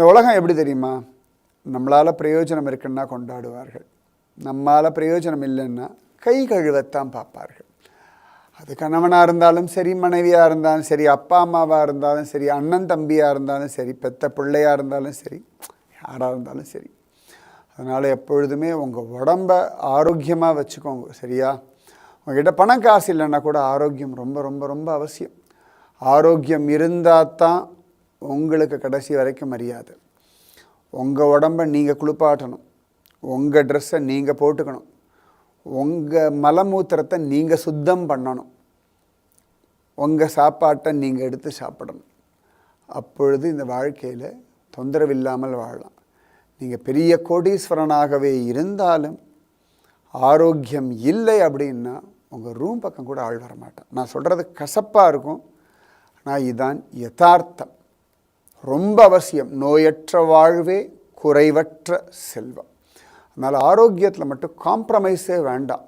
இந்த உலகம் எப்படி தெரியுமா? நம்மளால் பிரயோஜனம் இருக்குன்னா கொண்டாடுவார்கள், நம்மளால் பிரயோஜனம் இல்லைன்னா கை கழுவத்தான் பார்ப்பார்கள். அது கணவனாக இருந்தாலும் சரி, மனைவியாக இருந்தாலும் சரி, அப்பா அம்மாவாக இருந்தாலும் சரி, அண்ணன் தம்பியாக இருந்தாலும் சரி, பெத்த பிள்ளையாக இருந்தாலும் சரி, யாராக இருந்தாலும் சரி. அதனால் எப்பொழுதுமே உங்கள் உடம்பை ஆரோக்கியமாக வச்சுக்கோங்க, சரியா? உங்கள்கிட்ட பணம் காசு இல்லைன்னா கூட ஆரோக்கியம் ரொம்ப ரொம்ப ரொம்ப அவசியம். ஆரோக்கியம் இருந்தால் தான் உங்களுக்கு கடைசி வரைக்கும் மரியாதை. உங்கள் உடம்பை நீங்கள் குளிப்பாட்டணும், உங்கள் ட்ரெஸ்ஸை நீங்கள் போட்டுக்கணும், உங்கள் மலமூத்திரத்தை நீங்கள் சுத்தம் பண்ணணும், உங்கள் சாப்பாட்டை நீங்கள் எடுத்து சாப்பிடணும். அப்பொழுது இந்த வாழ்க்கையில் தொந்தரவு இல்லாமல் வாழலாம். நீங்கள் பெரிய கோடீஸ்வரனாகவே இருந்தாலும் ஆரோக்கியம் இல்லை அப்படின்னா உங்கள் ரூம் பக்கம் கூட ஆள் வர மாட்டேன். நான் சொல்கிறது கசப்பாக இருக்கும், ஆனால் இதுதான் யதார்த்தம். ரொம்ப அவசியம். நோயற்ற வாழ்வே குறைவற்ற செல்வம். அதனால் ஆரோக்கியத்தில் மட்டும் காம்ப்ரமைஸே வேண்டாம்.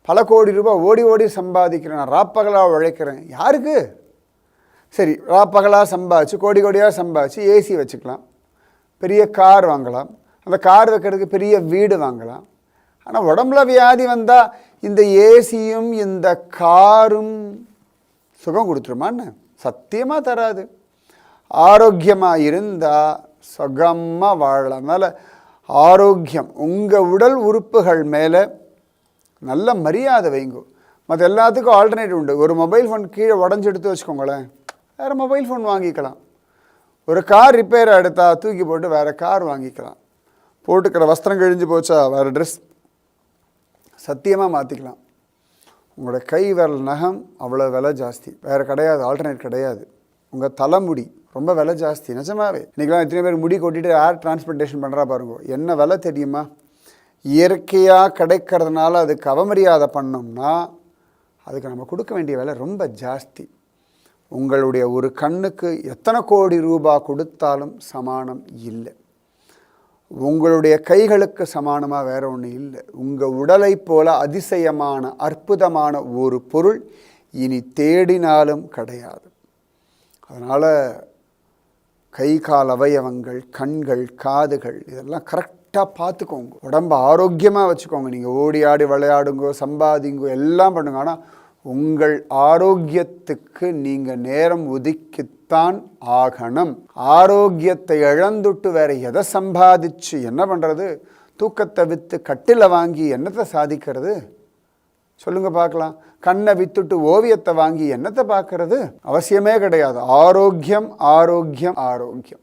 பல கோடி ரூபாய் ஓடி ஓடி சம்பாதிக்கிறேன், நான் ராப்பகலாக உழைக்கிறேன். யாருக்கு? சரி, ராப்பகலாக சம்பாதிச்சு கோடி கோடியாக சம்பாதிச்சு ஏசி வச்சுக்கலாம், பெரிய கார் வாங்கலாம், அந்த கார் வைக்கிறதுக்கு பெரிய வீடு வாங்கலாம். ஆனால் உடம்புல வியாதி வந்தால் இந்த ஏசியும் இந்த காரும் சுகம் கொடுத்துருமான்னு? சத்தியமாக தராது. ஆரோக்கியமாக இருந்தால் சுகமாக வாழலாம். அதனால் ஆரோக்கியம், உங்கள் உடல் உறுப்புகள் மேலே நல்ல மரியாதை வைங்க. மற்ற எல்லாத்துக்கும் ஆல்டர்னேட்டிவ் உண்டு. ஒரு மொபைல் ஃபோன் கீழே உடஞ்சி எடுத்து வச்சுக்கோங்களேன், வேறு மொபைல் ஃபோன் வாங்கிக்கலாம். ஒரு கார் ரிப்பேர் எடுத்தால் தூக்கி போட்டு வேறு கார் வாங்கிக்கலாம். போட்டுக்கிற வஸ்திரம் கிழிஞ்சு போச்சா வேறு ட்ரெஸ் சத்தியமாக மாற்றிக்கலாம். உங்களோட கை விரல் நகம் அவ்வளோ விலை ஜாஸ்தி, வேறு கிடையாது, ஆல்டர்னேட் கிடையாது. உங்கள் தலைமுடி ரொம்ப விலை ஜாஸ்தி, நிஜமாவே. இன்றைக்கெலாம் எத்தனை பேர் முடி கொட்டிட்டு ஏர் டிரான்ஸ்போர்ட்டேஷன் பண்ணுறா பாருங்க. என்ன விலை தெரியுமா? இயற்கையாக கிடைக்கிறதுனால அதுக்கு அவமரியாதை பண்ணோம்னா அதுக்கு நம்ம கொடுக்க வேண்டிய விலை ரொம்ப ஜாஸ்தி. உங்களுடைய ஒரு கண்ணுக்கு எத்தனை கோடி ரூபாய் கொடுத்தாலும் சமானம் இல்லை. உங்களுடைய கைகளுக்கு சமானமாக வேற ஒன்று இல்லை. உங்கள் உடலை போல அதிசயமான அற்புதமான ஒரு பொருள் இனி தேடினாலும் கிடையாது. அதனால் கை கால் அவயவங்கள், கண்கள், காதுகள் இதெல்லாம் கரெக்டாக பார்த்துக்கோங்க. உடம்பை ஆரோக்கியமாக வச்சுக்கோங்க. நீங்கள் ஓடி ஆடி விளையாடுங்கோ, சம்பாதிங்கோ, எல்லாம் பண்ணுங்க. ஆனால் உங்கள் ஆரோக்கியத்துக்கு நீங்கள் நேரம் ஒதுக்கித்தான் ஆகணும். ஆரோக்கியத்தை இழந்துட்டு வேற எதை சம்பாதிச்சு என்ன பண்ணுறது? தூக்கத்தை விற்று கட்டில் வாங்கி என்னத்தை சாதிக்கிறது? சொல்லுங்க பார்க்கலாம். கண்ணை வித்துட்டு ஓவியத்தை வாங்கி என்னத்தை பார்க்கறது? அவசியமே கிடையாது. ஆரோக்கியம், ஆரோக்கியம், ஆரோக்கியம்.